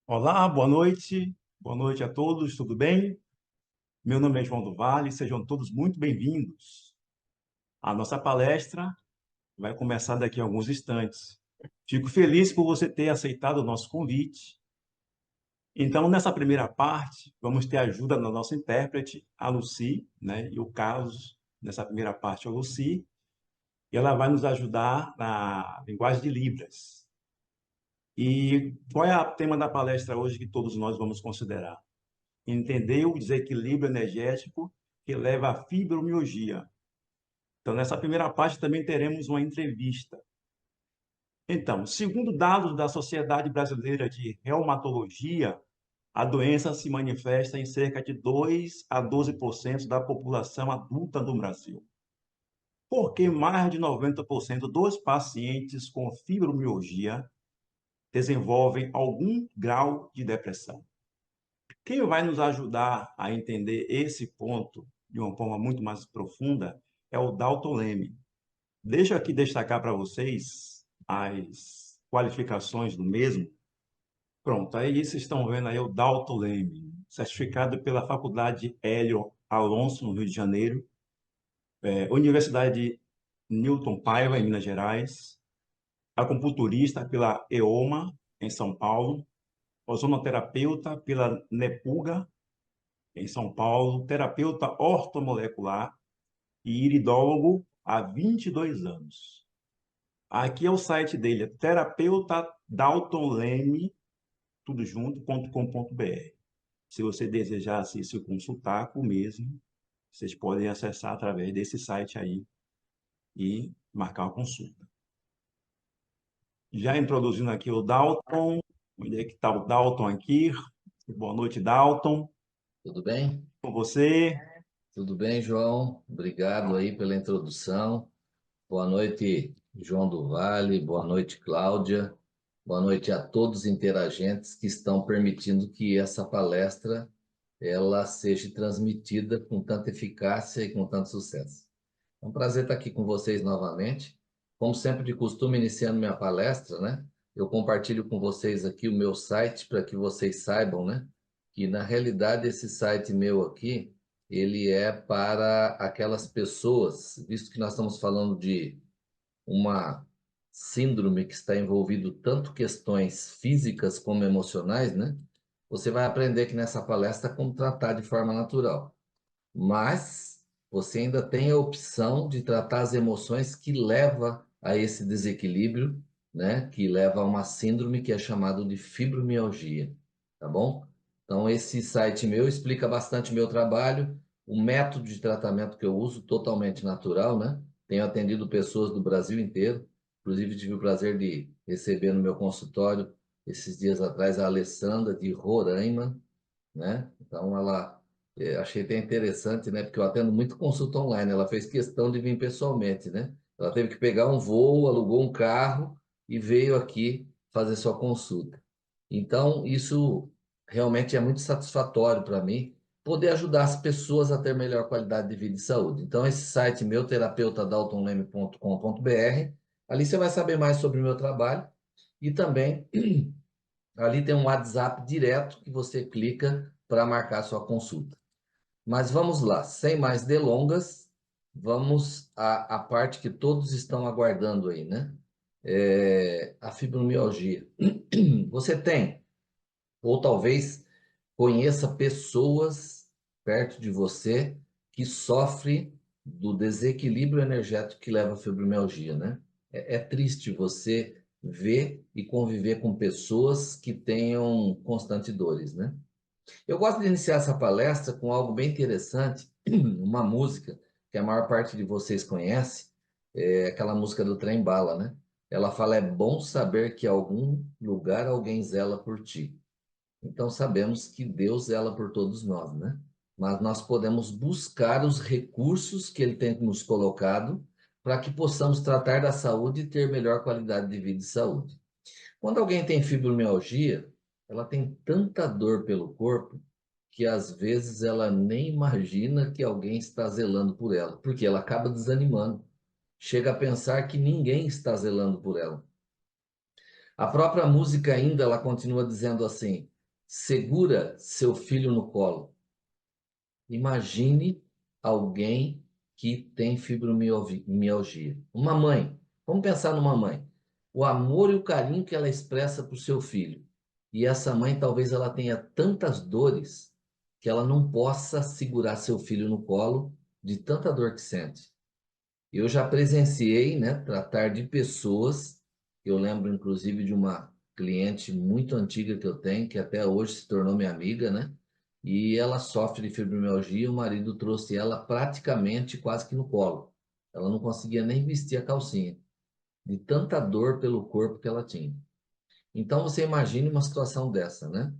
Olá, boa noite. Boa noite a todos, tudo bem? Meu nome é João do Vale, sejam todos muito bem-vindos. A nossa palestra vai começar daqui a alguns instantes. Fico feliz por você ter aceitado o nosso convite. Então, nessa primeira parte, vamos ter a ajuda da nossa intérprete, a Lucy, né? E o Carlos, nessa primeira parte, é a Lucy, e ela vai nos ajudar na linguagem de Libras. E qual é o tema da palestra hoje que todos nós vamos considerar? Entender o desequilíbrio energético que leva à fibromialgia. Então, nessa primeira parte também teremos uma entrevista. Então, segundo dados da Sociedade Brasileira de Reumatologia, a doença se manifesta em cerca de 2 a 12% da população adulta do Brasil. Porque mais de 90% dos pacientes com fibromialgia desenvolvem algum grau de depressão. Quem vai nos ajudar a entender esse ponto de uma forma muito mais profunda é o Dalton Leme. Deixa eu aqui destacar para vocês as qualificações do mesmo. Pronto, aí vocês estão vendo aí o Dalton Leme, certificado pela Faculdade Hélio Alonso, no Rio de Janeiro, Universidade de Newton Paiva, em Minas Gerais, acupunturista pela EOMA, em São Paulo, ozonoterapeuta pela NEPUGA, em São Paulo, terapeuta ortomolecular e iridólogo há 22 anos. Aqui é o site dele, é terapeutadaltonleme, tudo junto.com.br. Se você desejar se consultar com o mesmo, vocês podem acessar através desse site aí e marcar uma consulta. Já introduzindo aqui o Dalton, onde é que está o Dalton aqui? Boa noite, Dalton. Tudo bem? Com você? Tudo bem, João? Obrigado aí pela introdução. Boa noite, João do Vale. Boa noite, Cláudia. Boa noite a todos os interagentes que estão permitindo que essa palestra ela seja transmitida com tanta eficácia e com tanto sucesso. É um prazer estar aqui com vocês novamente. Como sempre de costume, iniciando minha palestra, né? Eu compartilho com vocês aqui o meu site para que vocês saibam, né? Que na realidade esse site meu aqui, ele é para aquelas pessoas, visto que nós estamos falando de uma síndrome que está envolvido tanto questões físicas como emocionais, né? Você vai aprender que nessa palestra como tratar de forma natural. Mas você ainda tem a opção de tratar as emoções que leva a esse desequilíbrio, né? Que leva a uma síndrome que é chamado de fibromialgia, tá bom? Então esse site meu explica bastante o meu trabalho, o método de tratamento que eu uso, totalmente natural, né? Tenho atendido pessoas do Brasil inteiro, inclusive tive o prazer de receber no meu consultório esses dias atrás a Alessandra de Roraima, né? Então ela achei até interessante, né? Porque eu atendo muito consulta online. Ela fez questão de vir pessoalmente, né? Ela teve que pegar um voo, alugou um carro e veio aqui fazer sua consulta. Então, isso realmente é muito satisfatório para mim, poder ajudar as pessoas a ter melhor qualidade de vida e saúde. Então, esse site meu, terapeutadaltonleme.com.br, ali você vai saber mais sobre o meu trabalho e também ali tem um WhatsApp direto que você clica para marcar sua consulta. Mas vamos lá, sem mais delongas, vamos à parte que todos estão aguardando aí, né? A fibromialgia. Você tem, ou talvez conheça pessoas perto de você que sofrem do desequilíbrio energético que leva à fibromialgia, né? É triste você ver e conviver com pessoas que tenham constante dores, né? Eu gosto de iniciar essa palestra com algo bem interessante, uma música que a maior parte de vocês conhece, é aquela música do Trem Bala, né? Ela fala: é bom saber que em algum lugar alguém zela por ti. Então sabemos que Deus zela por todos nós, né? Mas nós podemos buscar os recursos que Ele tem nos colocado para que possamos tratar da saúde e ter melhor qualidade de vida e saúde. Quando alguém tem fibromialgia, ela tem tanta dor pelo corpo que às vezes ela nem imagina que alguém está zelando por ela, porque ela acaba desanimando. Chega a pensar que ninguém está zelando por ela. A própria música ainda, ela continua dizendo assim: segura seu filho no colo. Imagine alguém que tem fibromialgia. Uma mãe. Vamos pensar numa mãe. O amor e o carinho que ela expressa para o seu filho. E essa mãe, talvez ela tenha tantas dores que ela não possa segurar seu filho no colo de tanta dor que sente. Eu já presenciei, né, tratar de pessoas. Eu lembro, inclusive, de uma cliente muito antiga que eu tenho, que até hoje se tornou minha amiga, né? E ela sofre de fibromialgia. O marido trouxe ela praticamente quase que no colo. Ela não conseguia nem vestir a calcinha, de tanta dor pelo corpo que ela tinha. Então, você imagine uma situação dessa, né?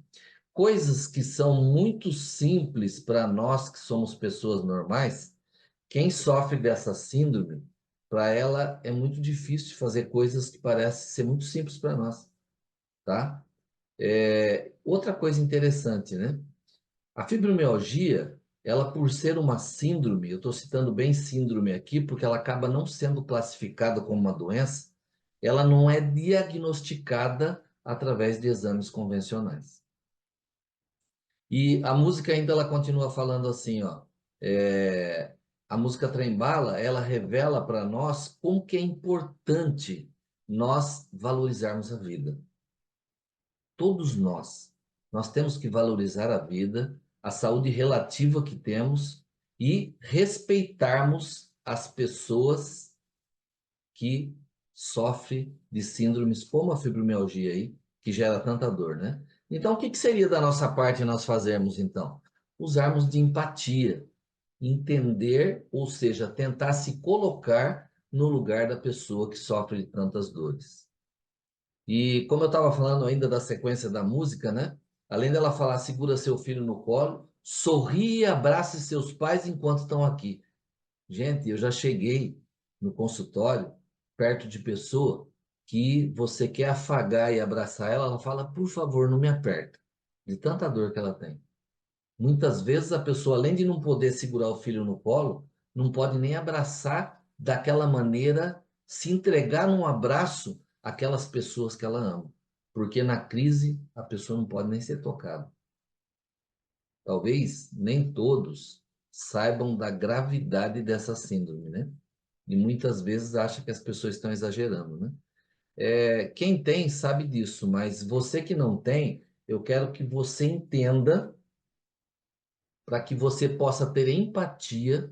Coisas que são muito simples para nós que somos pessoas normais, quem sofre dessa síndrome, para ela é muito difícil fazer coisas que parecem ser muito simples para nós, tá? Outra coisa interessante, né? A fibromialgia, ela por ser uma síndrome, eu estou citando bem síndrome aqui, porque ela acaba não sendo classificada como uma doença, ela não é diagnosticada através de exames convencionais. E a música ainda ela continua falando assim, ó, a música Trem-Bala, ela revela para nós como que é importante nós valorizarmos a vida. Todos nós temos que valorizar a vida, a saúde relativa que temos e respeitarmos as pessoas que sofrem de síndromes como a fibromialgia aí, que gera tanta dor, né? Então, o que que seria da nossa parte nós fazermos, então? Usarmos de empatia, entender, ou seja, tentar se colocar no lugar da pessoa que sofre de tantas dores. E como eu estava falando ainda da sequência da música, né? Além dela falar, segura seu filho no colo, sorri e abrace seus pais enquanto estão aqui. Gente, eu já cheguei no consultório perto de pessoa que você quer afagar e abraçar ela, ela fala, por favor, não me aperta, de tanta dor que ela tem. Muitas vezes a pessoa, além de não poder segurar o filho no colo, não pode nem abraçar daquela maneira, se entregar num abraço àquelas pessoas que ela ama. Porque na crise a pessoa não pode nem ser tocada. Talvez nem todos saibam da gravidade dessa síndrome, né? E muitas vezes acha que as pessoas estão exagerando, né? Quem tem sabe disso, mas você que não tem, eu quero que você entenda para que você possa ter empatia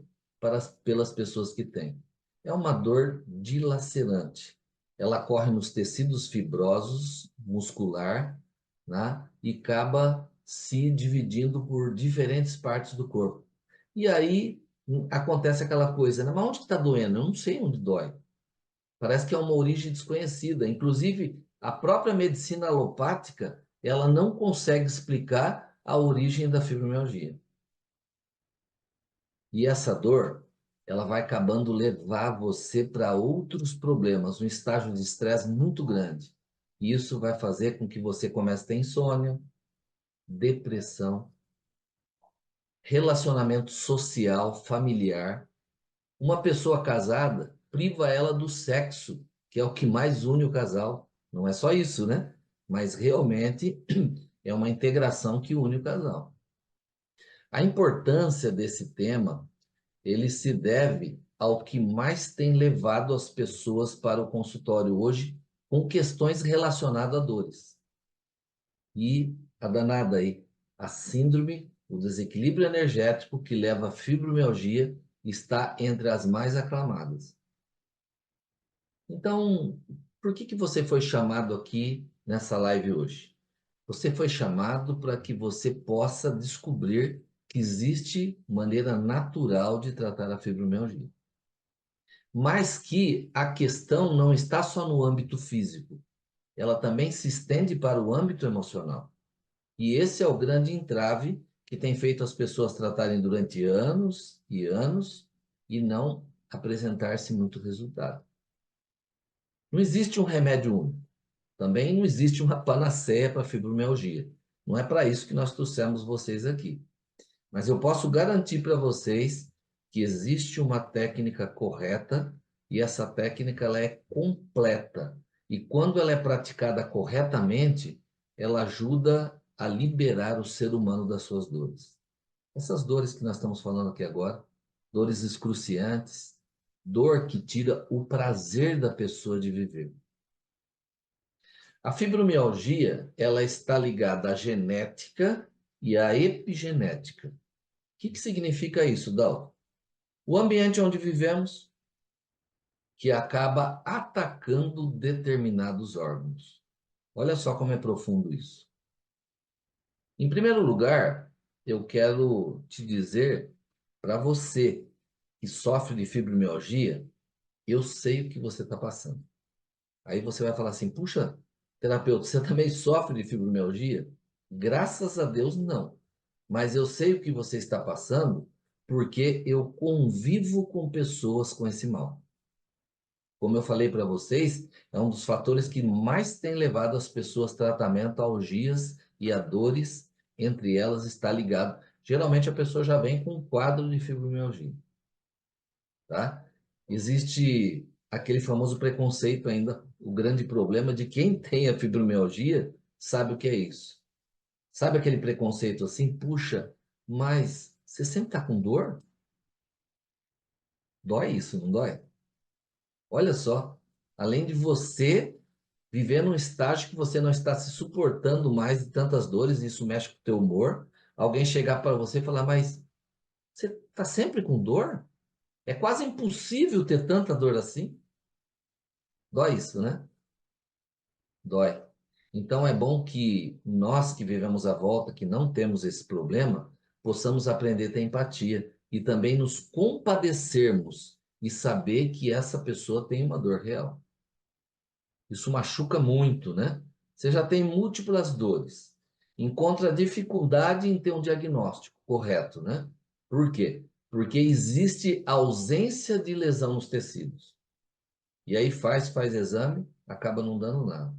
pelas pessoas que têm. É uma dor dilacerante. Ela corre nos tecidos fibrosos, muscular, né? E acaba se dividindo por diferentes partes do corpo. E aí acontece aquela coisa, né? Mas onde que está doendo? Eu não sei onde dói. Parece que é uma origem desconhecida. Inclusive, a própria medicina alopática, ela não consegue explicar a origem da fibromialgia. E essa dor, ela vai acabando levar você para outros problemas, um estágio de estresse muito grande. E isso vai fazer com que você comece a ter insônia, depressão, relacionamento social, familiar. Uma pessoa casada priva ela do sexo, que é o que mais une o casal. Não é só isso, né? Mas realmente é uma integração que une o casal. A importância desse tema ele se deve ao que mais tem levado as pessoas para o consultório hoje com questões relacionadas a dores. E a danada aí, a síndrome, o desequilíbrio energético que leva à fibromialgia está entre as mais aclamadas. Então, por que que você foi chamado aqui nessa live hoje? Você foi chamado para que você possa descobrir que existe maneira natural de tratar a fibromialgia. Mas que a questão não está só no âmbito físico, ela também se estende para o âmbito emocional. E esse é o grande entrave que tem feito as pessoas tratarem durante anos e anos e não apresentar-se muito resultado. Não existe um remédio único. Também não existe uma panaceia para a fibromialgia. Não é para isso que nós trouxemos vocês aqui. Mas eu posso garantir para vocês que existe uma técnica correta e essa técnica ela é completa. E quando ela é praticada corretamente, ela ajuda a liberar o ser humano das suas dores. Essas dores que nós estamos falando aqui agora, dores excruciantes, dor que tira o prazer da pessoa de viver. A fibromialgia, ela está ligada à genética e à epigenética. O que significa isso, Dal? O ambiente onde vivemos, que acaba atacando determinados órgãos. Olha só como é profundo isso. Em primeiro lugar, eu quero te dizer para você que sofre de fibromialgia, eu sei o que você está passando. Aí você vai falar assim, puxa, terapeuta, você também sofre de fibromialgia? Graças a Deus, não. Mas eu sei o que você está passando porque eu convivo com pessoas com esse mal. Como eu falei para vocês, é um dos fatores que mais tem levado as pessoas a tratamento a algias e a dores, entre elas está ligado. Geralmente a pessoa já vem com um quadro de fibromialgia, tá? Existe aquele famoso preconceito ainda, o grande problema de quem tem a fibromialgia sabe o que é isso. Sabe aquele preconceito assim, puxa, mas você sempre está com dor? Dói isso, não dói? Olha só, além de você viver num estágio que você não está se suportando mais de tantas dores, e isso mexe com o teu humor, alguém chegar para você e falar, mas você está sempre com dor? É quase impossível ter tanta dor assim. Dói isso, né? Dói. Então é bom que nós que vivemos à volta, que não temos esse problema, possamos aprender a ter empatia e também nos compadecermos e saber que essa pessoa tem uma dor real. Isso machuca muito, né? Você já tem múltiplas dores. Encontra dificuldade em ter um diagnóstico correto, né? Por quê? Porque existe ausência de lesão nos tecidos. E aí faz exame, acaba não dando nada.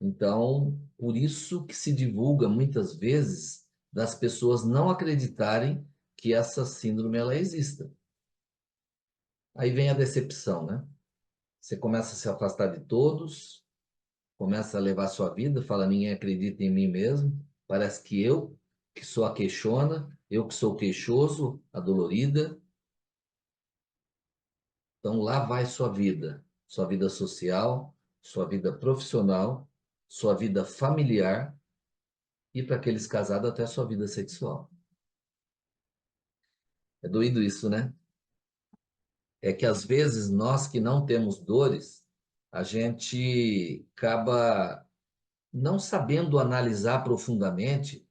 Então, por isso que se divulga muitas vezes das pessoas não acreditarem que essa síndrome ela exista. Aí vem a decepção, né? Você começa a se afastar de todos, começa a levar a sua vida, fala, ninguém acredita em mim mesmo, parece que eu, que sou a queixona, eu que sou o queixoso, a dolorida. Então lá vai sua vida social, sua vida profissional, sua vida familiar e para aqueles casados até sua vida sexual. É doído isso, né? É que às vezes nós que não temos dores, a gente acaba não sabendo analisar profundamente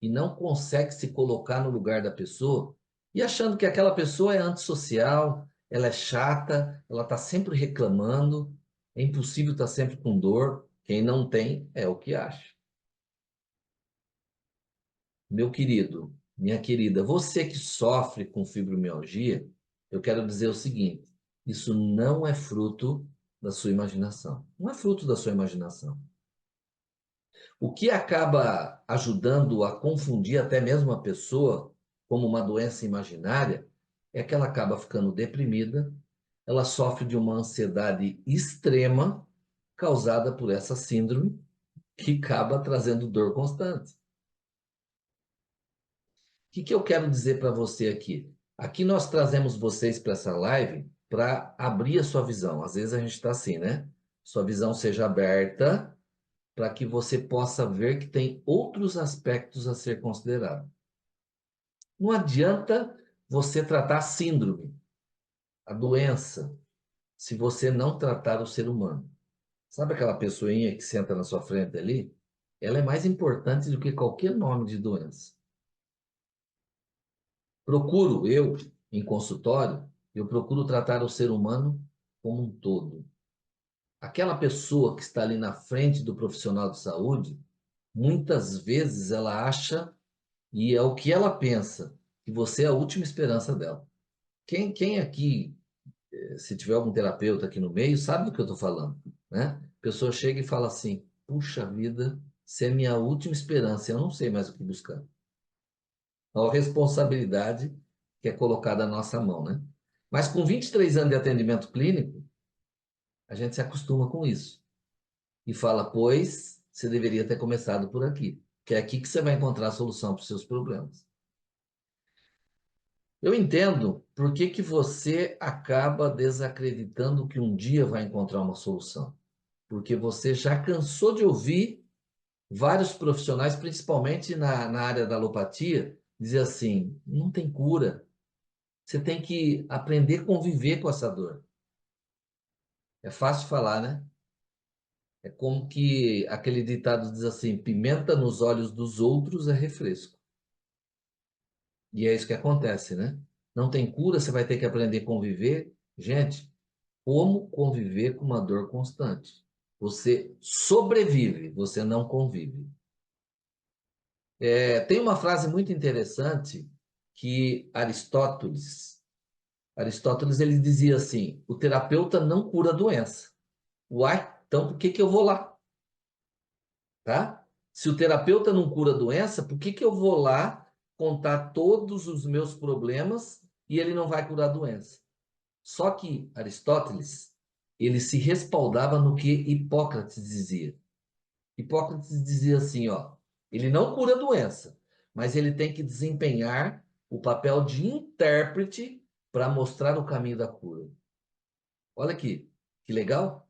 e não consegue se colocar no lugar da pessoa e achando que aquela pessoa é antissocial, ela é chata, ela está sempre reclamando, é impossível estar sempre com dor. Quem não tem é o que acha. Meu querido, minha querida, você que sofre com fibromialgia, eu quero dizer o seguinte: isso não é fruto da sua imaginação. Não é fruto da sua imaginação. O que acaba ajudando a confundir até mesmo a pessoa como uma doença imaginária é que ela acaba ficando deprimida, ela sofre de uma ansiedade extrema causada por essa síndrome que acaba trazendo dor constante. O que eu quero dizer para você aqui? Aqui nós trazemos vocês para essa live para abrir a sua visão. Às vezes a gente está assim, né? Sua visão seja aberta para que você possa ver que tem outros aspectos a ser considerado. Não adianta você tratar a síndrome, a doença, se você não tratar o ser humano. Sabe aquela pessoinha que senta na sua frente ali? Ela é mais importante do que qualquer nome de doença. Procuro, eu, em consultório, eu procuro tratar o ser humano como um todo. Aquela pessoa que está ali na frente do profissional de saúde, muitas vezes ela acha, e é o que ela pensa, que você é a última esperança dela. Quem aqui, se tiver algum terapeuta aqui no meio, sabe do que eu estou falando, né? A pessoa chega e fala assim, puxa vida, você é minha última esperança, eu não sei mais o que buscar. É uma responsabilidade que é colocada na nossa mão, né? Mas com 23 anos de atendimento clínico, a gente se acostuma com isso. E fala, pois, você deveria ter começado por aqui. que é aqui que você vai encontrar a solução para os seus problemas. Eu entendo por que que você acaba desacreditando que um dia vai encontrar uma solução. Porque você já cansou de ouvir vários profissionais, principalmente na área da alopatia, dizer assim: não tem cura. Você tem que aprender a conviver com essa dor. É fácil falar, né? É como que aquele ditado diz assim: pimenta nos olhos dos outros é refresco. E é isso que acontece, né? Não tem cura, você vai ter que aprender a conviver. Gente, como conviver com uma dor constante? Você sobrevive, você não convive. Tem uma frase muito interessante que Aristóteles ele dizia assim: o terapeuta não cura a doença. Uai, então por que que eu vou lá? Tá? Se o terapeuta não cura a doença, por que que eu vou lá contar todos os meus problemas e ele não vai curar a doença? Só que Aristóteles, ele se respaldava no que Hipócrates dizia. Hipócrates dizia assim, ó, ele não cura a doença, mas ele tem que desempenhar o papel de intérprete para mostrar o caminho da cura. Olha aqui, que legal.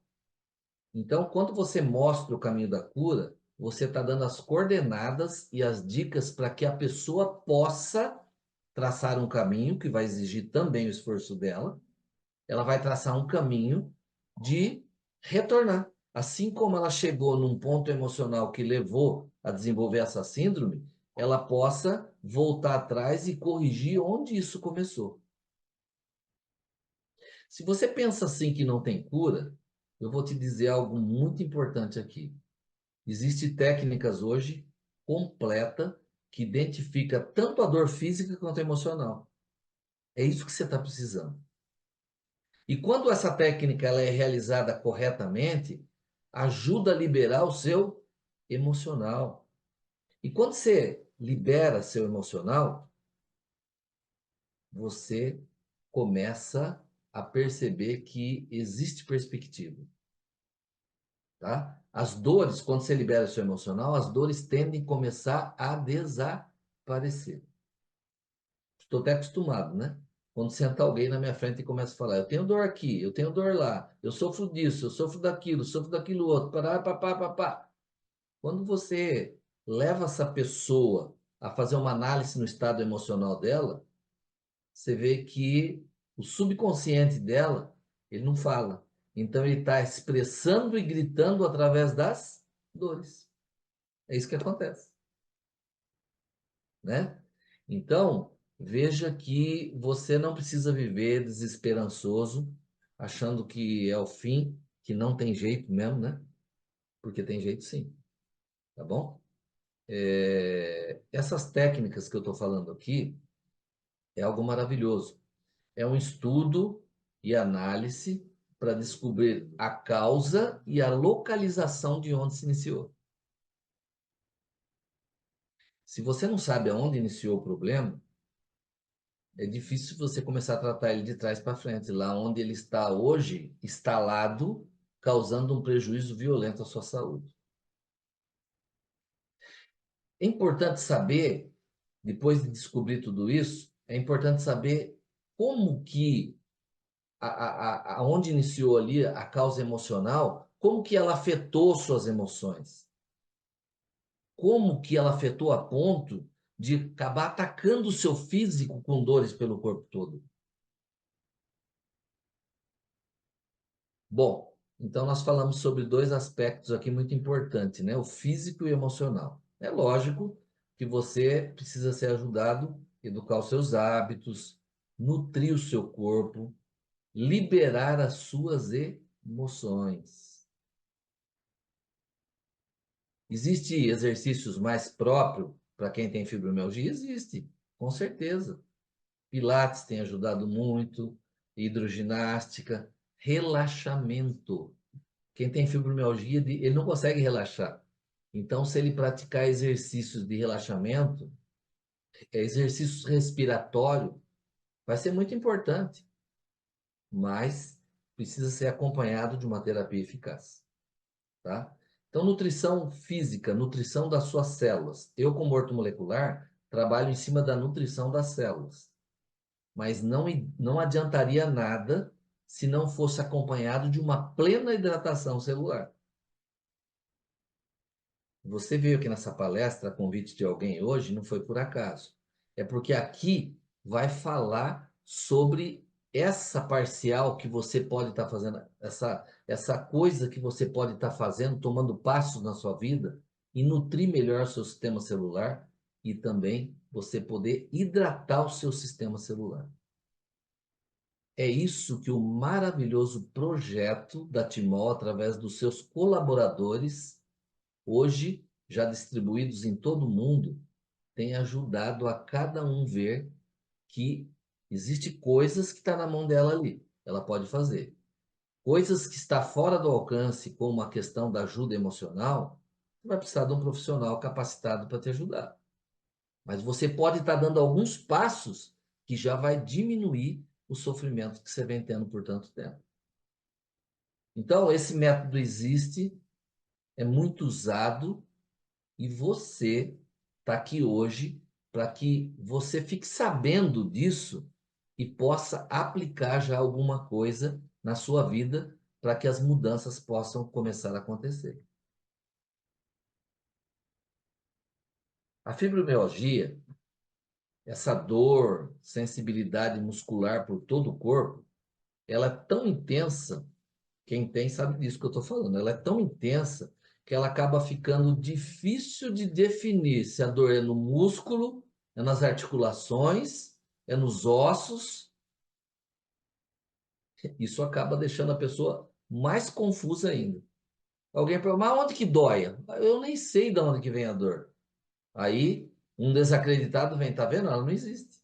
Então, quando você mostra o caminho da cura, você está dando as coordenadas e as dicas para que a pessoa possa traçar um caminho que vai exigir também o esforço dela. Ela vai traçar um caminho de retornar. Assim como ela chegou num ponto emocional que levou a desenvolver essa síndrome, ela possa voltar atrás e corrigir onde isso começou. Se você pensa assim que não tem cura, eu vou te dizer algo muito importante aqui. Existem técnicas hoje completa que identifica tanto a dor física quanto a emocional. É isso que você está precisando. E quando essa técnica ela é realizada corretamente, ajuda a liberar o seu emocional. E quando você libera seu emocional, você começa a perceber que existe perspectiva, tá? As dores, quando você libera seu emocional, as dores tendem a começar a desaparecer. Estou até acostumado, né? Quando senta alguém na minha frente e começa a falar, eu tenho dor aqui, eu tenho dor lá, eu sofro disso, eu sofro daquilo outro, pará, papá, papá. Quando você leva essa pessoa a fazer uma análise no estado emocional dela, você vê que o subconsciente dela, ele não fala. Então ele está expressando e gritando através das dores. É isso que acontece, né? Então, veja que você não precisa viver desesperançoso, achando que é o fim, que não tem jeito mesmo, né? Porque tem jeito sim, tá bom? Essas técnicas que eu estou falando aqui é algo maravilhoso. É um estudo e análise para descobrir a causa e a localização de onde se iniciou. Se você não sabe aonde iniciou o problema, é difícil você começar a tratar ele de trás para frente, lá onde ele está hoje, instalado, causando um prejuízo violento à sua saúde. É importante saber, depois de descobrir tudo isso, é importante saber como que, aonde iniciou ali a causa emocional, como que ela afetou suas emoções. Como que ela afetou a ponto de acabar atacando o seu físico com dores pelo corpo todo. Bom, então nós falamos sobre dois aspectos aqui muito importantes, né? O físico e o emocional. É lógico que você precisa ser ajudado, a educar os seus hábitos, nutrir o seu corpo, liberar as suas emoções. Existem exercícios mais próprios para quem tem fibromialgia? Existe, com certeza. Pilates tem ajudado muito, hidroginástica, relaxamento. Quem tem fibromialgia, ele não consegue relaxar. Então, se ele praticar exercícios de relaxamento, exercícios respiratórios, vai ser muito importante, mas precisa ser acompanhado de uma terapia eficaz, tá? Então, nutrição física, nutrição das suas células. Eu, como ortomolecular, trabalho em cima da nutrição das células. Mas não adiantaria nada se não fosse acompanhado de uma plena hidratação celular. Você veio aqui nessa palestra a convite de alguém hoje, não foi por acaso. É porque aqui vai falar sobre essa parcial que você pode estar fazendo, essa coisa que você pode estar fazendo, tomando passos na sua vida e nutrir melhor seu sistema celular e também você poder hidratar o seu sistema celular. É isso que o maravilhoso projeto da Timol, através dos seus colaboradores, hoje já distribuídos em todo o mundo, tem ajudado a cada um ver que existe coisas que está na mão dela ali, ela pode fazer. Coisas que está fora do alcance, como a questão da ajuda emocional, você vai precisar de um profissional capacitado para te ajudar. Mas você pode estar dando alguns passos que já vai diminuir o sofrimento que você vem tendo por tanto tempo. Então, esse método existe, é muito usado, e você está aqui hoje para que você fique sabendo disso e possa aplicar já alguma coisa na sua vida para que as mudanças possam começar a acontecer. A fibromialgia, essa dor, sensibilidade muscular por todo o corpo, ela é tão intensa, quem tem sabe disso que eu estou falando, ela é tão intensa que ela acaba ficando difícil de definir se a dor é no músculo, é nas articulações, é nos ossos. Isso acaba deixando a pessoa mais confusa ainda. Alguém pergunta, mas onde que dói? Eu nem sei de onde que vem a dor. Aí, um desacreditado vem, tá vendo? Ela não existe.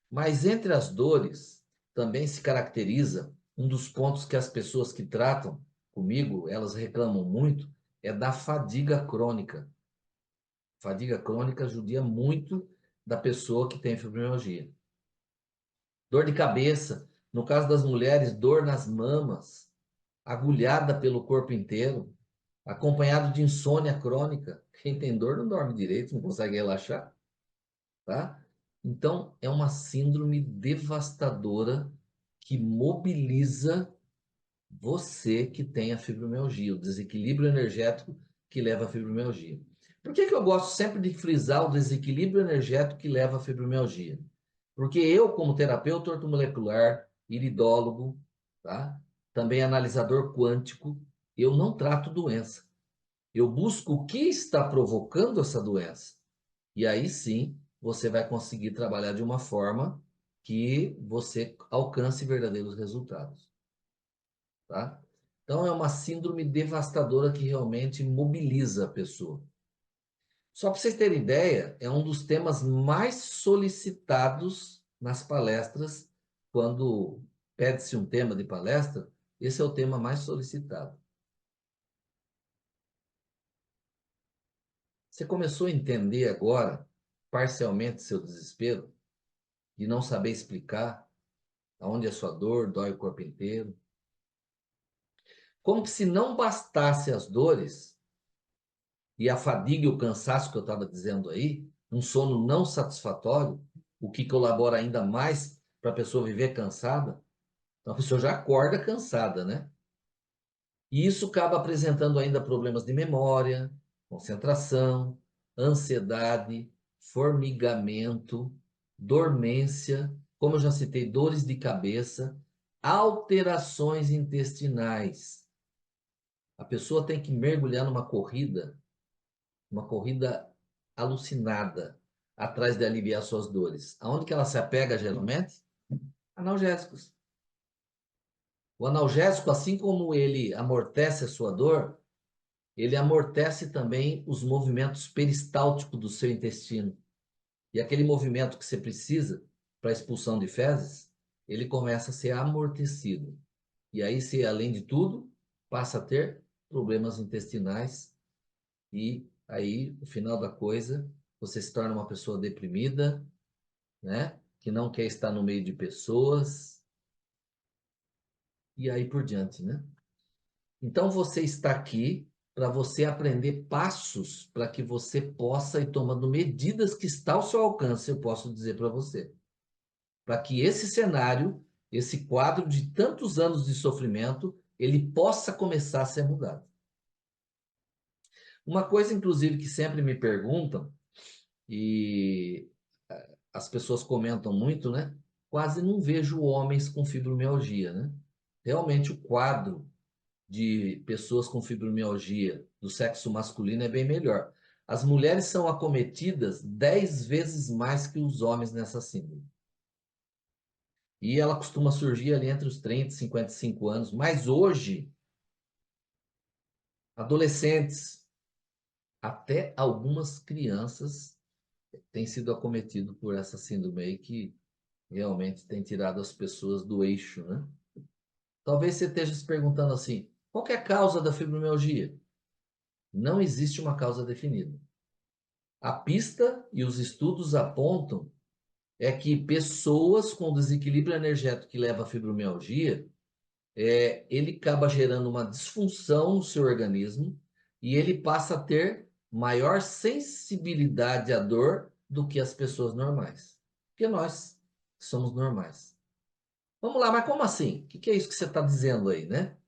Mas entre as dores, também se caracteriza um dos pontos que as pessoas que tratam comigo, elas reclamam muito, é da fadiga crônica. Fadiga crônica judia muito da pessoa que tem fibromialgia. Dor de cabeça, no caso das mulheres, dor nas mamas, agulhada pelo corpo inteiro, acompanhado de insônia crônica. Quem tem dor não dorme direito, não consegue relaxar, tá? Então, é uma síndrome devastadora que mobiliza você que tem a fibromialgia, o desequilíbrio energético que leva à fibromialgia. Por que que eu gosto sempre de frisar o desequilíbrio energético que leva à fibromialgia? Porque eu, como terapeuta ortomolecular, iridólogo, tá? Também analisador quântico, eu não trato doença. Eu busco o que está provocando essa doença. E aí sim, você vai conseguir trabalhar de uma forma que você alcance verdadeiros resultados, tá? Então é uma síndrome devastadora que realmente mobiliza a pessoa. Só para vocês terem ideia, é um dos temas mais solicitados nas palestras. Quando pede-se um tema de palestra, esse é o tema mais solicitado. Você começou a entender agora, parcialmente, seu desespero, de não saber explicar aonde a sua dor dói o corpo inteiro? Como que se não bastasse as dores e a fadiga e o cansaço que eu estava dizendo aí, um sono não satisfatório, o que colabora ainda mais para a pessoa viver cansada. Então a pessoa já acorda cansada, né? E isso acaba apresentando ainda problemas de memória, concentração, ansiedade, formigamento, dormência, como eu já citei, dores de cabeça, alterações intestinais. A pessoa tem que mergulhar numa corrida, uma corrida alucinada, atrás de aliviar suas dores. Aonde que ela se apega geralmente? Analgésicos. O analgésico, assim como ele amortece a sua dor, ele amortece também os movimentos peristálticos do seu intestino. E aquele movimento que você precisa para a expulsão de fezes, ele começa a ser amortecido. E aí você, além de tudo, passa a ter problemas intestinais e aí, no final da coisa, você se torna uma pessoa deprimida, né? Que não quer estar no meio de pessoas. e aí por diante, né? Então você está aqui para você aprender passos para que você possa ir tomando medidas que está ao seu alcance, eu posso dizer para você. Para que esse cenário, esse quadro de tantos anos de sofrimento, ele possa começar a ser mudado. Uma coisa, inclusive, que sempre me perguntam, e as pessoas comentam muito, né? Quase não vejo homens com fibromialgia, né? Realmente o quadro de pessoas com fibromialgia do sexo masculino é bem melhor. As mulheres são acometidas 10 vezes mais que os homens nessa síndrome. E ela costuma surgir ali entre os 30 e 55 anos, mas hoje, adolescentes, até algumas crianças têm sido acometidos por essa síndrome aí que realmente tem tirado as pessoas do eixo, né? Talvez você esteja se perguntando assim, qual que é a causa da fibromialgia? Não existe uma causa definida. A pista e os estudos apontam é que pessoas com desequilíbrio energético que leva à fibromialgia, ele acaba gerando uma disfunção no seu organismo e ele passa a ter maior sensibilidade à dor do que as pessoas normais. Porque nós somos normais. Vamos lá, mas como assim? O que é isso que você está dizendo aí, né?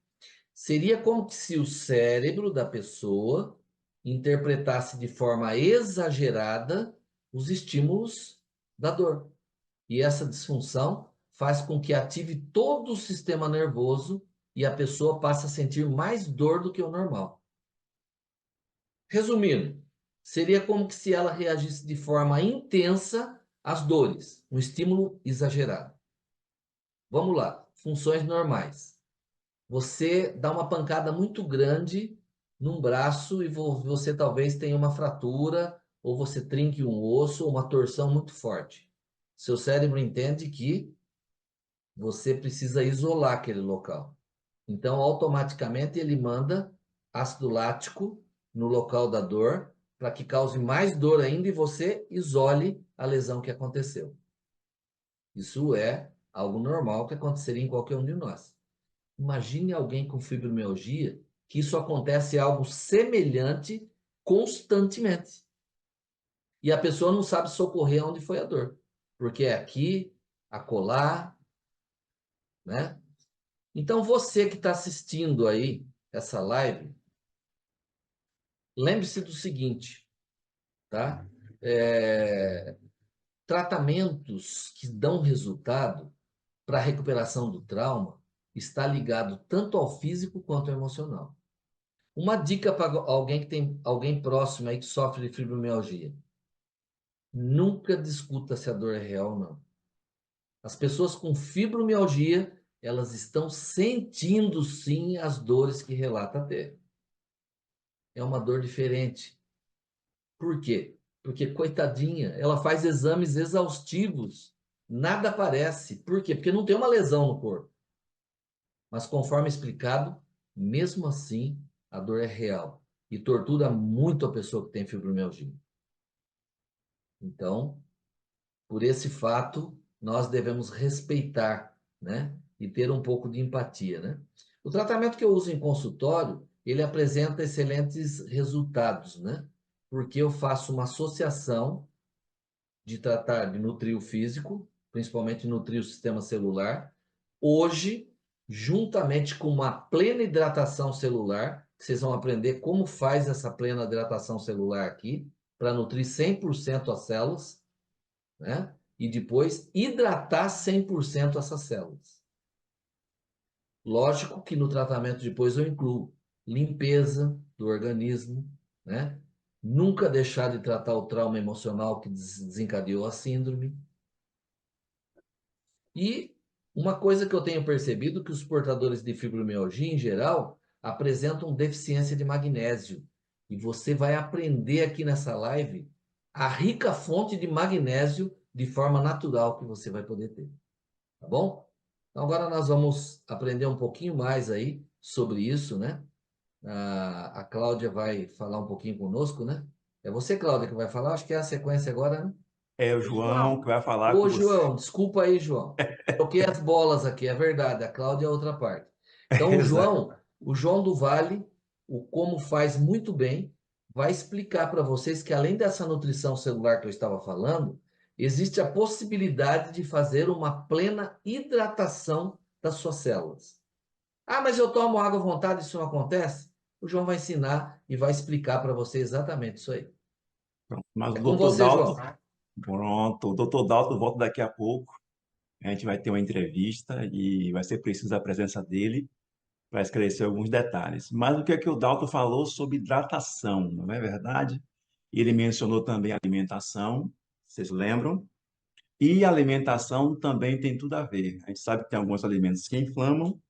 Seria como se o cérebro da pessoa interpretasse de forma exagerada os estímulos da dor. E essa disfunção faz com que ative todo o sistema nervoso e a pessoa passe a sentir mais dor do que o normal. Resumindo, seria como se ela reagisse de forma intensa às dores, um estímulo exagerado. Vamos lá, funções normais. Você dá uma pancada muito grande num braço e você talvez tenha uma fratura, ou você trinque um osso, ou uma torção muito forte. Seu cérebro entende que você precisa isolar aquele local. Então, automaticamente, ele manda ácido lático no local da dor, para que cause mais dor ainda e você isole a lesão que aconteceu. Isso é algo normal que aconteceria em qualquer um de nós. Imagine alguém com fibromialgia que isso acontece algo semelhante constantemente. E a pessoa não sabe socorrer onde foi a dor. Porque é aqui, acolá, né? Então você que está assistindo aí essa live, lembre-se do seguinte, tá? É, tratamentos que dão resultado para a recuperação do trauma está ligado tanto ao físico quanto ao emocional. Uma dica para alguém que tem alguém próximo aí que sofre de fibromialgia. Nunca discuta se a dor é real ou não. As pessoas com fibromialgia, elas estão sentindo sim as dores que relata ter. É uma dor diferente. Por quê? Porque, coitadinha, ela faz exames exaustivos. Nada aparece. Por quê? Porque não tem uma lesão no corpo. Mas, conforme explicado, mesmo assim, a dor é real. E tortura muito a pessoa que tem fibromialgia. Então, por esse fato, nós devemos respeitar, né? E ter um pouco de empatia, né? O tratamento que eu uso em consultório, ele apresenta excelentes resultados, né? Porque eu faço uma associação de tratar de nutrir o físico, principalmente nutrir o sistema celular, hoje, juntamente com uma plena hidratação celular, que vocês vão aprender como faz essa plena hidratação celular aqui, para nutrir 100% as células, né? E depois hidratar 100% essas células. Lógico que no tratamento depois eu incluo limpeza do organismo, né? Nunca deixar de tratar o trauma emocional que desencadeou a síndrome. E uma coisa que eu tenho percebido que os portadores de fibromialgia em geral apresentam deficiência de magnésio. E você vai aprender aqui nessa live a rica fonte de magnésio de forma natural que você vai poder ter. Tá bom? Então agora nós vamos aprender um pouquinho mais aí sobre isso, né? A Cláudia vai falar um pouquinho conosco, né? É você, Cláudia, que vai falar? Acho que é a sequência agora, né? É o Oi, João João. que vai falar com Ô, você. João, desculpa aí, João. Troquei as bolas aqui, é verdade. A Cláudia é outra parte. Então, Exato. O João do Vale, o como faz muito bem, vai explicar para vocês que além dessa nutrição celular que eu estava falando, existe a possibilidade de fazer uma plena hidratação das suas células. Ah, mas eu tomo água à vontade, isso não acontece? O João vai ensinar e vai explicar para você exatamente isso aí. Pronto. Mas o É com doutor você, Dalton, João. pronto, o doutor Dalton volta daqui a pouco. A gente vai ter uma entrevista e vai ser preciso a presença dele para esclarecer alguns detalhes. Mas o que é que o Dalton falou sobre hidratação, não é verdade? Ele mencionou também alimentação, vocês lembram? E alimentação também tem tudo a ver. A gente sabe que tem alguns alimentos que inflamam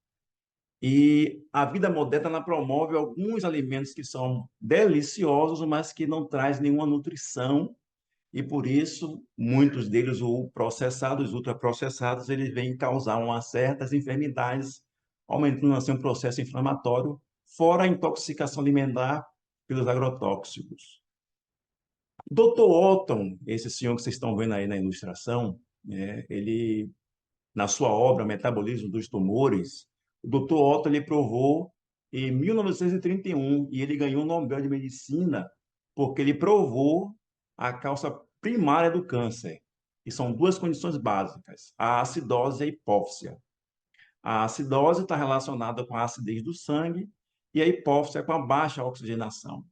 e a vida moderna ela promove alguns alimentos que são deliciosos, mas que não traz nenhuma nutrição e por isso muitos deles, ou processados, ultraprocessados, eles vêm causar umas certas enfermidades, aumentando assim um processo inflamatório, fora a intoxicação alimentar pelos agrotóxicos. Dr. Otton, esse senhor que vocês estão vendo aí na ilustração, ele, na sua obra Metabolismo dos Tumores, o Dr. Otton ele provou em 1931 e ele ganhou o Nobel de Medicina porque ele provou a causa primária do câncer. E são duas condições básicas, a acidose e a hipóxia. A acidose está relacionada com a acidez do sangue e a hipóxia com a baixa oxigenação.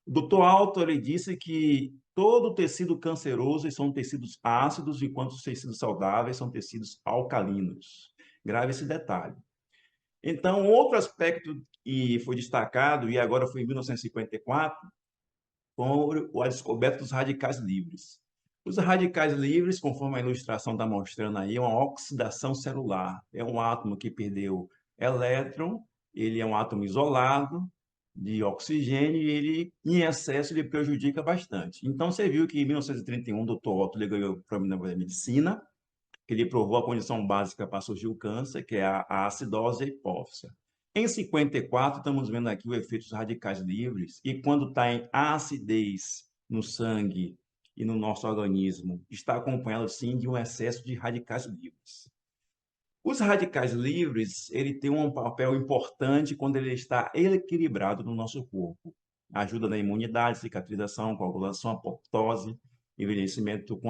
O Dr. Alto ele disse que todo tecido canceroso são tecidos ácidos, enquanto os tecidos saudáveis são tecidos alcalinos. Grave esse detalhe. Então, outro aspecto que foi destacado, e agora foi em 1954, foi a descoberta dos radicais livres. Os radicais livres, conforme a ilustração está mostrando aí, é uma oxidação celular. É um átomo que perdeu elétron, ele é um átomo isolado de oxigênio e ele, em excesso, ele prejudica bastante. Então, você viu que em 1931, o Dr. Otto ele ganhou o Prêmio Nobel da Medicina, que ele provou a condição básica para surgir o câncer, que é a acidose e a hipóxia. Em 54, estamos vendo aqui o efeito dos radicais livres, e quando está em acidez no sangue e no nosso organismo, está acompanhado, sim, de um excesso de radicais livres. Os radicais livres, ele tem um papel importante quando ele está equilibrado no nosso corpo. Ajuda na imunidade, cicatrização, coagulação, apoptose, envelhecimento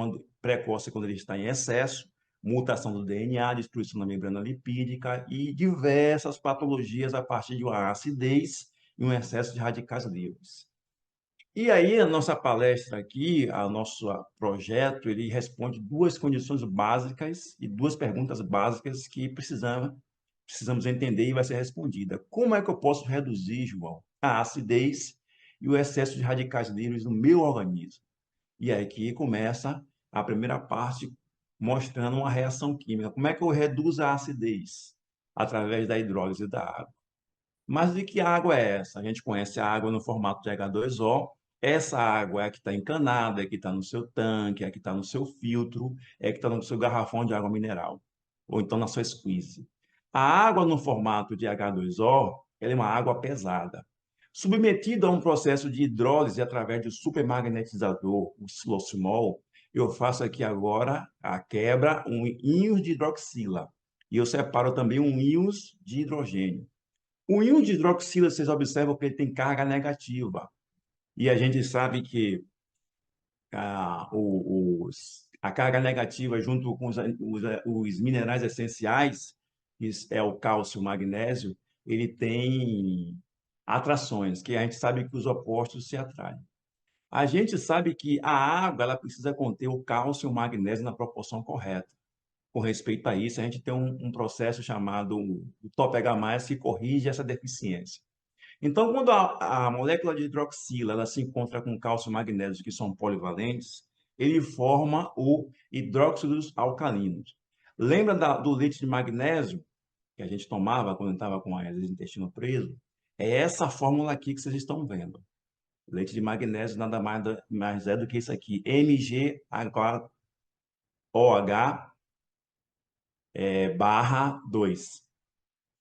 precoce quando ele está em excesso, mutação do DNA, destruição da membrana lipídica e diversas patologias a partir de uma acidez e um excesso de radicais livres. E aí, a nossa palestra aqui, o nosso projeto, ele responde duas condições básicas e duas perguntas básicas que precisamos entender e vai ser respondida. Como é que eu posso reduzir, João, a acidez e o excesso de radicais livres no meu organismo? E aí que começa a primeira parte, mostrando uma reação química. Como é que eu reduzo a acidez? Através da hidrólise da água. Mas de que água é essa? A gente conhece a água no formato de H2O. Essa água é a que está encanada, é a que está no seu tanque, é a que está no seu filtro, é a que está no seu garrafão de água mineral, ou então na sua squeeze. A água no formato de H2O, ela é uma água pesada. Submetida a um processo de hidrólise através do supermagnetizador, o siloximol, eu faço aqui agora a quebra um íons de hidroxila. E eu separo também um íons de hidrogênio. O íon de hidroxila, vocês observam que ele tem carga negativa. E a gente sabe que a carga negativa, junto com os minerais essenciais, que é o cálcio e o magnésio, ele tem atrações, que a gente sabe que os opostos se atraem. A gente sabe que a água ela precisa conter o cálcio e o magnésio na proporção correta. Com respeito a isso, a gente tem um processo chamado o TOPH+, que corrige essa deficiência. Então, quando a molécula de hidroxila ela se encontra com cálcio e magnésio, que são polivalentes, ele forma o hidróxidos alcalinos. Lembra do leite de magnésio que a gente tomava quando estava com o intestino preso? É essa fórmula aqui que vocês estão vendo. Leite de magnésio nada mais é do que isso aqui, MgOH barra 2.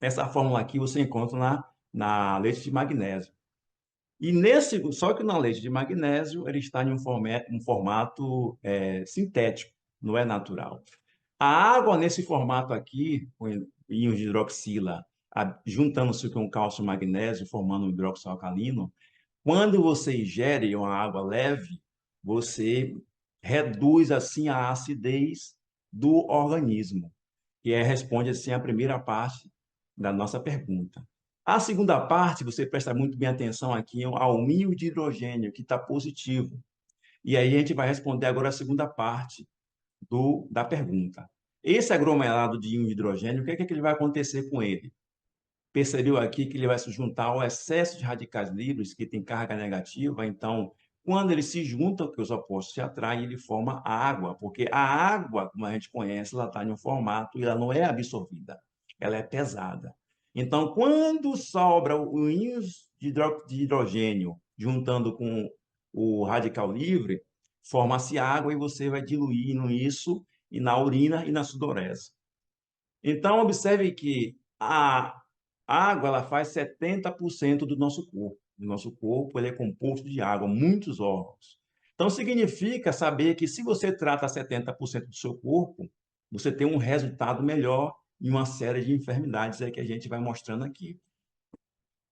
Essa fórmula aqui você encontra na leite de magnésio. E só que na leite de magnésio ele está em um formato sintético, não é natural. A água nesse formato aqui, com íons de hidroxila, juntando-se com o cálcio e magnésio, formando um hidróxido alcalino. Quando você ingere uma água leve, você reduz assim a acidez do organismo, que responde assim a primeira parte da nossa pergunta. A segunda parte, você presta muito bem atenção aqui ao íon de hidrogênio, que está positivo. E aí a gente vai responder agora a segunda parte da pergunta. Esse aglomerado de íon de hidrogênio, o que é que ele vai acontecer com ele? Percebeu aqui que ele vai se juntar ao excesso de radicais livres, que tem carga negativa, então, quando eles se juntam, que os opostos se atraem, ele forma a água, porque a água, como a gente conhece, ela está em um formato e ela não é absorvida, ela é pesada. Então, quando sobra o íons de hidrogênio juntando com o radical livre, forma-se água e você vai diluindo isso e na urina e na sudorese. Então, observe que a água ela faz 70% do nosso corpo. O nosso corpo ele é composto de água, muitos órgãos. Então, significa saber que se você trata 70% do seu corpo, você tem um resultado melhor em uma série de enfermidades que a gente vai mostrando aqui.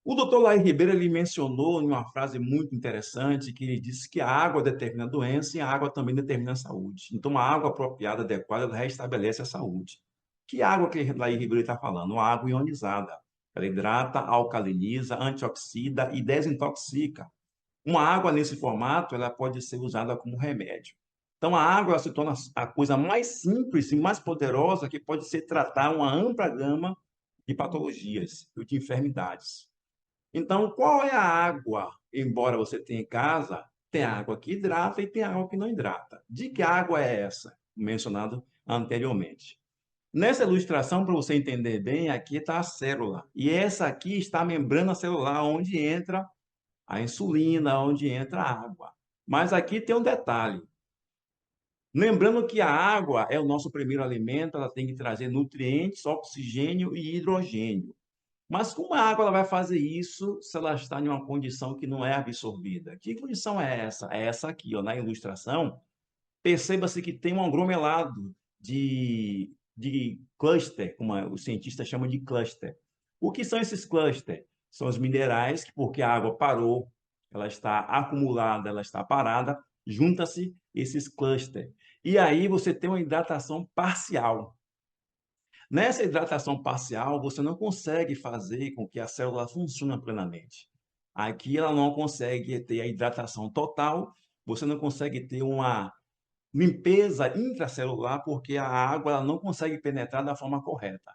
O doutor Laí Ribeiro ele mencionou em uma frase muito interessante que ele disse que a água determina a doença e a água também determina a saúde. Então, a água apropriada, adequada, ela restabelece a saúde. Que água que Laí Ribeiro está falando? Uma água ionizada. Ela hidrata, alcaliniza, antioxida e desintoxica. Uma água nesse formato ela pode ser usada como remédio. Então, a água se torna a coisa mais simples e mais poderosa que pode ser tratar uma ampla gama de patologias e de enfermidades. Então, qual é a água? Embora você tenha em casa, tem água que hidrata e tem água que não hidrata. De que água é essa? Mencionado anteriormente. Nessa ilustração, para você entender bem, aqui está a célula. E essa aqui está a membrana celular, onde entra a insulina, onde entra a água. Mas aqui tem um detalhe. Lembrando que a água é o nosso primeiro alimento, ela tem que trazer nutrientes, oxigênio e hidrogênio. Mas como a água ela vai fazer isso se ela está em uma condição que não é absorvida? Que condição é essa? É essa aqui, ó, na ilustração. Perceba-se que tem um aglomerado de cluster, como os cientistas chamam de cluster. O que são esses clusters? São os minerais que, porque a água parou, ela está acumulada, ela está parada, junta-se esses clusters. E aí você tem uma hidratação parcial. Nessa hidratação parcial, você não consegue fazer com que a célula funcione plenamente. Aqui ela não consegue ter a hidratação total, você não consegue ter uma limpeza intracelular porque a água ela não consegue penetrar da forma correta.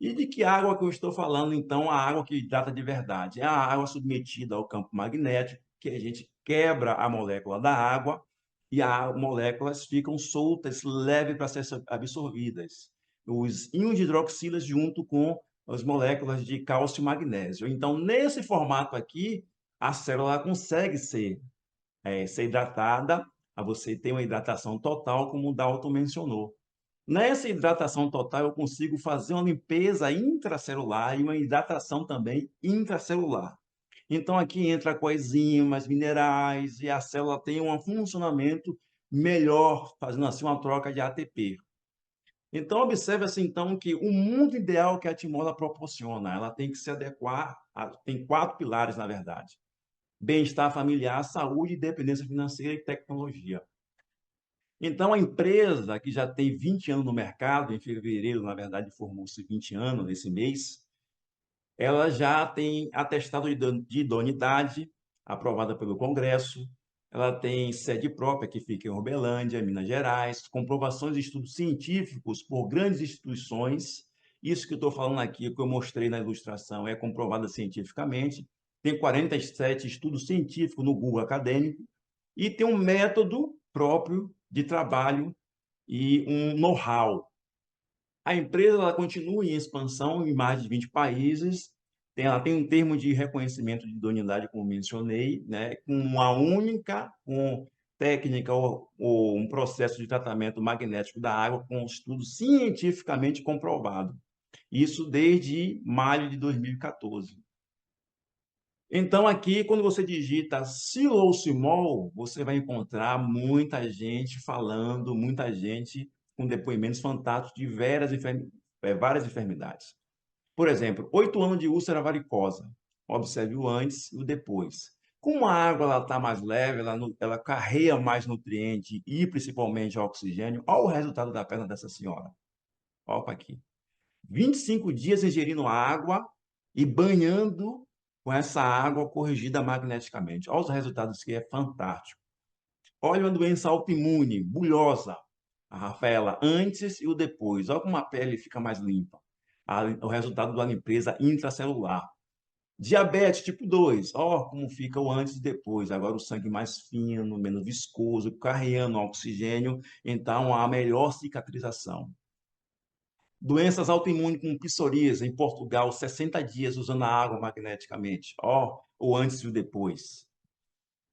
E de que água que eu estou falando, então, a água que hidrata de verdade? É a água submetida ao campo magnético, que a gente quebra a molécula da água e as moléculas ficam soltas, leves para ser absorvidas. Os íons de hidroxilas junto com as moléculas de cálcio e magnésio. Então, nesse formato aqui, a célula consegue ser hidratada, a você ter uma hidratação total, como o Dalton mencionou. Nessa hidratação total, eu consigo fazer uma limpeza intracelular e uma hidratação também intracelular. Então, aqui entra coenzimas, minerais, e a célula tem um funcionamento melhor, fazendo assim uma troca de ATP. Então, observe-se então que o mundo ideal que a Timola proporciona, ela tem que se adequar, tem 4 pilares, na verdade. Bem-estar familiar, saúde, dependência financeira e tecnologia. Então, a empresa que já tem 20 anos no mercado, em fevereiro, na verdade, formou-se 20 anos nesse mês, ela já tem atestado de idoneidade, aprovada pelo Congresso, ela tem sede própria, que fica em Uberlândia, Minas Gerais, comprovações de estudos científicos por grandes instituições. Isso que eu estou falando aqui, que eu mostrei na ilustração, é comprovado cientificamente. Tem 47 estudos científicos no Google Acadêmico e tem um método próprio de trabalho e um know-how. A empresa ela continua em expansão em mais de 20 países. Ela tem um termo de reconhecimento de idoneidade, como mencionei, né, com uma única técnica ou um processo de tratamento magnético da água com estudo cientificamente comprovado. Isso desde maio de 2014. Então, aqui, quando você digita silocimol, você vai encontrar muita gente falando, muita gente com depoimentos fantásticos de várias enfermidades. Por exemplo, 8 anos de úlcera varicosa. Observe o antes e o depois. Como a água está mais leve, ela carrega mais nutriente e principalmente oxigênio, olha o resultado da perna dessa senhora. Olha aqui. 25 dias ingerindo água e banhando com essa água corrigida magneticamente. Olha os resultados que é fantástico. Olha uma doença autoimune, bulhosa. A Rafaela, antes e o depois. Olha como a pele fica mais limpa. O resultado da limpeza intracelular. Diabetes tipo 2, ó, como fica o antes e depois. Agora o sangue mais fino, menos viscoso, carreando oxigênio, então há melhor cicatrização. Doenças autoimunes como psoríase, em Portugal, 60 dias usando a água magneticamente, ó, o antes e o depois.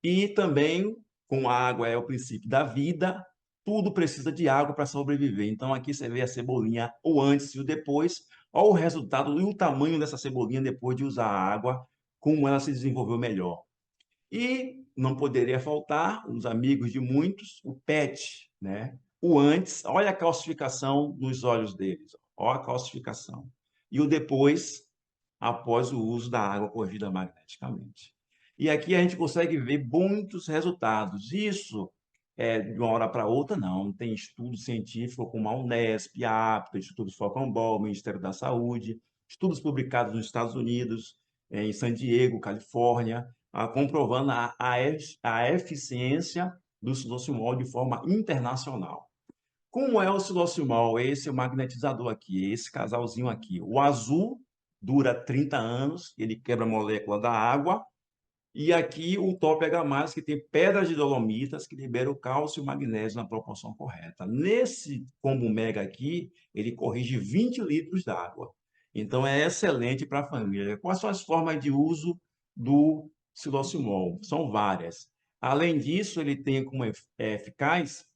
E também, com a água é o princípio da vida, tudo precisa de água para sobreviver. Então aqui você vê a cebolinha, o antes e o depois, olha o resultado e o tamanho dessa cebolinha depois de usar a água, como ela se desenvolveu melhor. E não poderia faltar, os amigos de muitos, o PET, né? O antes, olha a calcificação nos olhos deles, olha a calcificação. E o depois, após o uso da água corrigida magneticamente. E aqui a gente consegue ver muitos resultados. Isso de uma hora para outra, não. Tem estudo científico como a Unesp, a APTA, Instituto Falcão-Ball, Ministério da Saúde, estudos publicados nos Estados Unidos, em San Diego, Califórnia, comprovando a eficiência do silocimol de forma internacional. Como é o silocimol? Esse é o magnetizador aqui, esse casalzinho aqui. O azul dura 30 anos, ele quebra a molécula da água. E aqui o top H+, que tem pedras de dolomitas que libera o cálcio e o magnésio na proporção correta. Nesse combo mega aqui, ele corrige 20 litros d'água. Então é excelente para a família. Quais são as formas de uso do silocimol? São várias. Além disso, ele tem como eficaz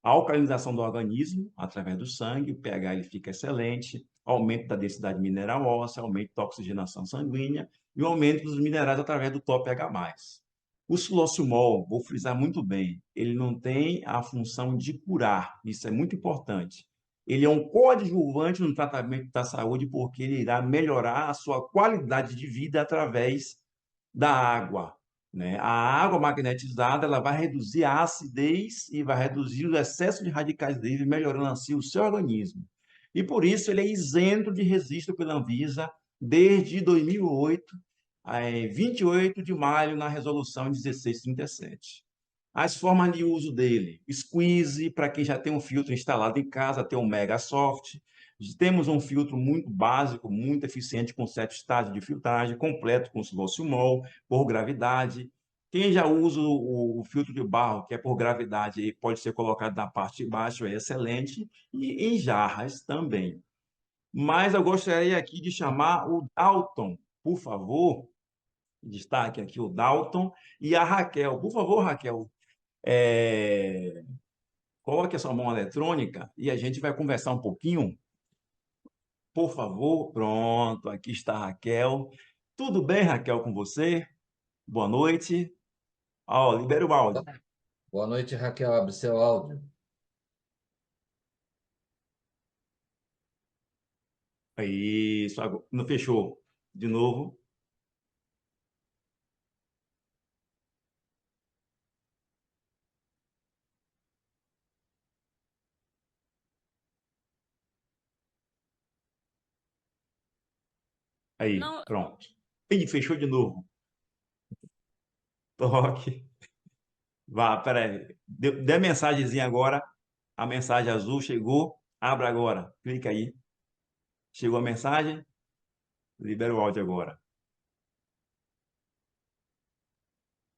a alcalinização do organismo através do sangue, o pH ele fica excelente, aumento da densidade mineral óssea, aumento da oxigenação sanguínea e o aumento dos minerais através do top H+. O silocimol, vou frisar muito bem, ele não tem a função de curar, isso é muito importante. Ele é um coadjuvante no tratamento da saúde porque ele irá melhorar a sua qualidade de vida através da água, né? A água magnetizada ela vai reduzir a acidez e vai reduzir o excesso de radicais livres, melhorando assim o seu organismo. E por isso ele é isento de registro pela Anvisa desde 2008, 28 de maio, na resolução 1637. As formas de uso dele: squeeze, para quem já tem um filtro instalado em casa, tem um Mega Soft. Temos um filtro muito básico, muito eficiente, com 7 estágios de filtragem, completo com silocimol, por gravidade. Quem já usa o filtro de barro, que é por gravidade, pode ser colocado na parte de baixo, é excelente, e em jarras também. Mas eu gostaria aqui de chamar o Dalton, por favor, destaque aqui o Dalton e a Raquel. Por favor, Raquel, coloque a sua mão eletrônica e a gente vai conversar um pouquinho. Por favor, pronto, aqui está a Raquel. Tudo bem, Raquel, com você? Boa noite. Ó, libera o áudio. Boa noite, Raquel. Abre seu áudio. Isso, não fechou. De novo. Aí, Não, pronto. Ih, fechou de novo. Toque. Vá, peraí. Dê a mensagenzinha agora. A mensagem azul chegou. Abra agora. Clica aí. Chegou a mensagem? Libera o áudio agora.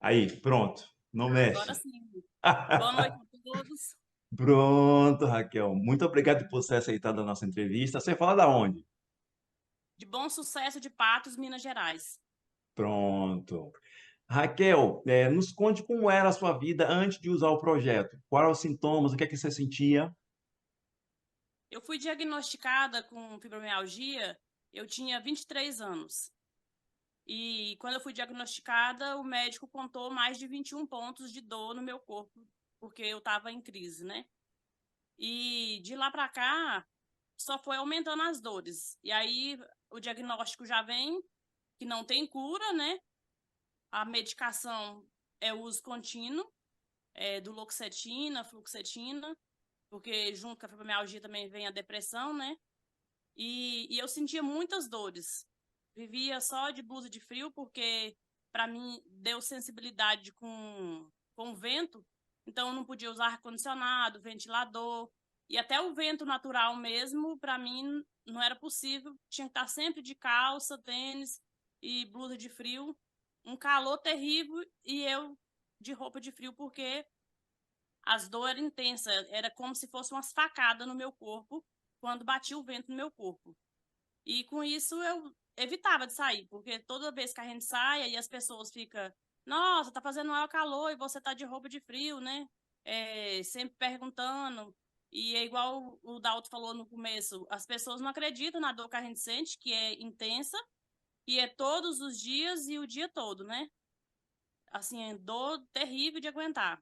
Aí, pronto. Não agora mexe. sim. Boa noite a todos. Pronto, Raquel. Muito obrigado por ter aceitado a nossa entrevista. Você fala da onde? De Bom Sucesso de Patos, Minas Gerais. Pronto. Raquel, nos conte como era a sua vida antes de usar o projeto. Quais eram os sintomas? O que é que você sentia? Eu fui diagnosticada com fibromialgia, eu tinha 23 anos. E quando eu fui diagnosticada, o médico contou mais de 21 pontos de dor no meu corpo, porque eu estava em crise, né? E de lá para cá, só foi aumentando as dores. E aí, o diagnóstico já vem que não tem cura, né? A medicação é uso contínuo, do Duloxetina, fluoxetina, porque junto com a fibromialgia também vem a depressão, né? E eu sentia muitas dores. Vivia só de blusa de frio, porque para mim deu sensibilidade com o vento, então eu não podia usar ar-condicionado, ventilador, e até o vento natural mesmo, para mim não era possível, tinha que estar sempre de calça, tênis e blusa de frio, um calor terrível e eu de roupa de frio, porque as dores eram intensas, era como se fosse umas facadas no meu corpo quando batia o vento no meu corpo. E com isso eu evitava de sair, porque toda vez que a gente sai, aí as pessoas ficam, nossa, tá fazendo maior calor e você tá de roupa de frio, né? Sempre perguntando. E é igual o Dalton falou no começo, as pessoas não acreditam na dor que a gente sente, que é intensa, e é todos os dias e o dia todo, né? Assim, é dor terrível de aguentar.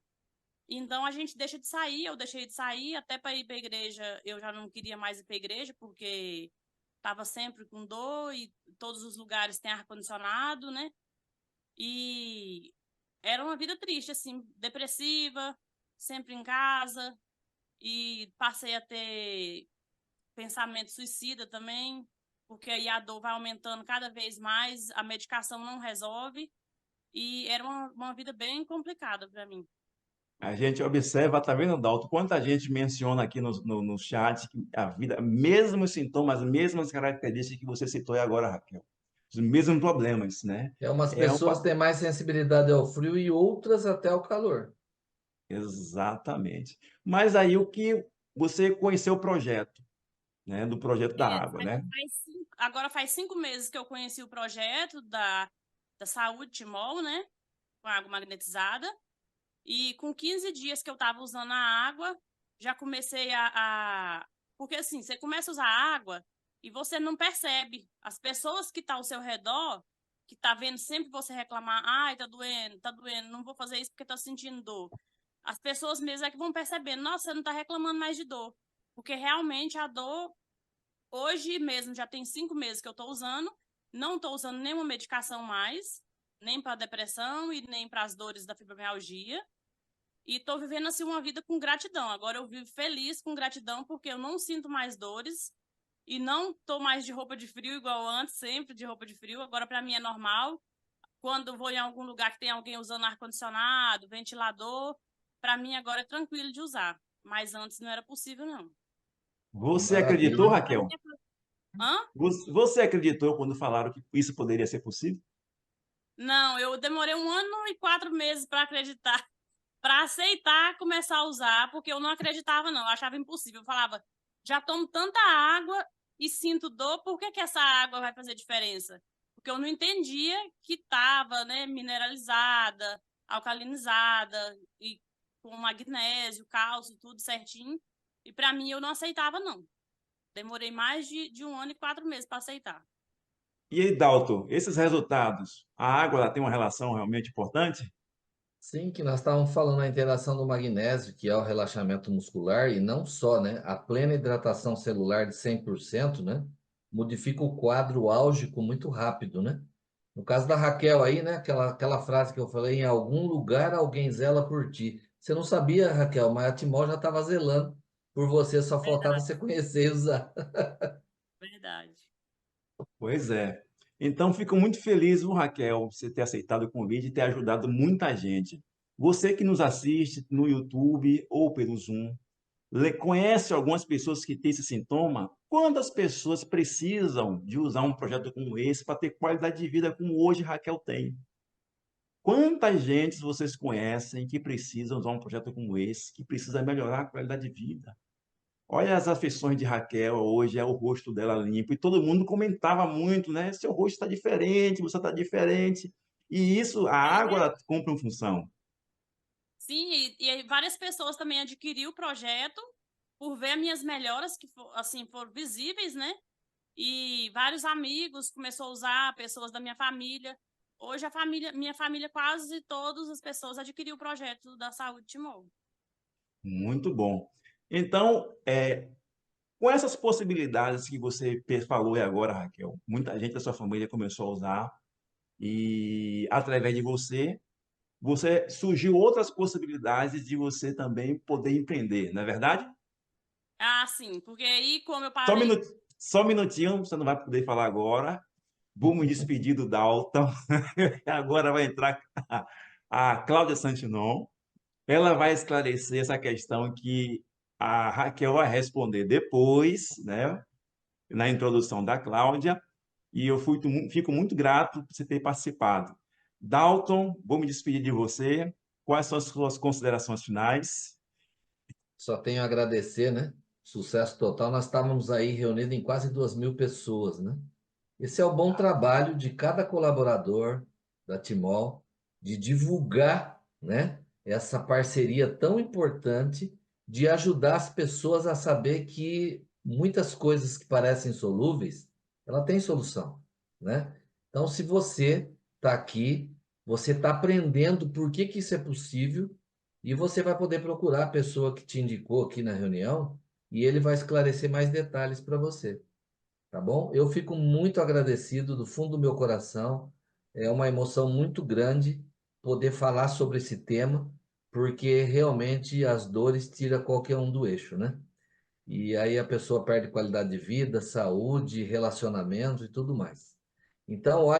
Então a gente deixa de sair, eu deixei de sair, até para ir para a igreja, eu já não queria mais ir para a igreja, porque estava sempre com dor e todos os lugares têm ar-condicionado, né? E era uma vida triste, assim, depressiva, sempre em casa, e passei a ter pensamento suicida também, porque aí a dor vai aumentando cada vez mais, a medicação não resolve, e era uma vida bem complicada para mim. A gente observa, tá vendo, Dalton? Quanta gente menciona aqui no chat que a vida, mesmos sintomas, mesmas características que você citou aí agora, Raquel. Os mesmos problemas, né? Umas É pessoas uma... têm mais sensibilidade ao frio e outras até ao calor. Exatamente. Mas aí o que você conheceu o projeto, né? Do projeto da água, né? Agora faz 5 meses que eu conheci o projeto da Saúde Timol, né? Com água magnetizada. E com 15 dias que eu estava usando a água, já comecei Porque assim, você começa a usar água e você não percebe. As pessoas que estão ao seu redor, que tá vendo sempre você reclamar, ai, tá doendo, não vou fazer isso porque tô sentindo dor. As pessoas mesmo é que vão percebendo, nossa, você não tá reclamando mais de dor. Porque realmente a dor, hoje mesmo, já tem 5 meses que eu tô usando, não tô usando nenhuma medicação mais, nem para depressão e nem para as dores da fibromialgia. E estou vivendo assim uma vida com gratidão. Agora eu vivo feliz com gratidão porque eu não sinto mais dores e não estou mais de roupa de frio igual antes, sempre de roupa de frio. Agora para mim é normal. Quando vou em algum lugar que tem alguém usando ar-condicionado, ventilador, para mim agora é tranquilo de usar. Mas antes não era possível, não. Você acreditou, Maravilha. Raquel? Hã? Você acreditou quando falaram que isso poderia ser possível? Não, eu demorei 1 ano e 4 meses para acreditar, para aceitar começar a usar, porque eu não acreditava, não, eu achava impossível. Eu falava, já tomo tanta água e sinto dor, por que que essa água vai fazer diferença? Porque eu não entendia que estava, né, mineralizada, alcalinizada, e com magnésio, cálcio, tudo certinho. E para mim eu não aceitava, não. Demorei mais de 1 ano e 4 meses para aceitar. E aí, Dalton, esses resultados, a água ela tem uma relação realmente importante? Sim, que nós estávamos falando da interação do magnésio, que é o relaxamento muscular, e não só, né? A plena hidratação celular de 100%, né? Modifica o quadro álgico muito rápido, né? No caso da Raquel aí, né? Aquela frase que eu falei, em algum lugar alguém zela por ti. Você não sabia, Raquel, mas a Timol já estava zelando por você, só faltava Verdade, você conhecer e usar. verdade. Pois é. Então, fico muito feliz, viu, Raquel, você ter aceitado o convite e ter ajudado muita gente. Você que nos assiste no YouTube ou pelo Zoom, conhece algumas pessoas que têm esse sintoma? Quantas pessoas precisam de usar um projeto como esse para ter qualidade de vida como hoje Raquel tem? Quantas gentes vocês conhecem que precisam usar um projeto como esse, que precisa melhorar a qualidade de vida? Olha as afeições de Raquel hoje, é o rosto dela limpo. E todo mundo comentava muito, né? Seu rosto está diferente, você está diferente. E isso, a água, É, ela cumpre uma função. sim, e aí várias pessoas também adquiriram o projeto por ver minhas melhoras que assim foram visíveis, né? E vários amigos começou a usar, pessoas da minha família. Hoje minha família, quase todas as pessoas adquiriu o projeto da Saúde Timor. Muito bom. Então, Com essas possibilidades que você falou aí agora, Raquel, muita gente da sua família começou a usar e através de você surgiu outras possibilidades de você também poder empreender, não é verdade? Ah, sim, porque aí, como eu Só um parei. minuto, só um minutinho, você não vai poder falar agora. Vou me despedir do Dalton. Agora vai entrar a Cláudia Santinon. Ela vai esclarecer essa questão que a Raquel vai responder depois, né, na introdução da Cláudia, e fico muito grato por você ter participado. Dalton, vou me despedir de você. Quais são as suas considerações finais? Só tenho a agradecer, né? Sucesso total. Nós estávamos aí reunidos em quase 2.000 pessoas, né? Esse é o bom trabalho de cada colaborador da Timol, de divulgar, né, essa parceria tão importante, de ajudar as pessoas a saber que muitas coisas que parecem solúveis, ela tem solução, né? Então, se você está aqui, você está aprendendo por que que isso é possível e você vai poder procurar a pessoa que te indicou aqui na reunião e ele vai esclarecer mais detalhes para você. Tá bom? Eu fico muito agradecido do fundo do meu coração. É uma emoção muito grande poder falar sobre esse tema, porque realmente as dores tiram qualquer um do eixo, né? E aí a pessoa perde qualidade de vida, saúde, relacionamento e tudo mais. Então,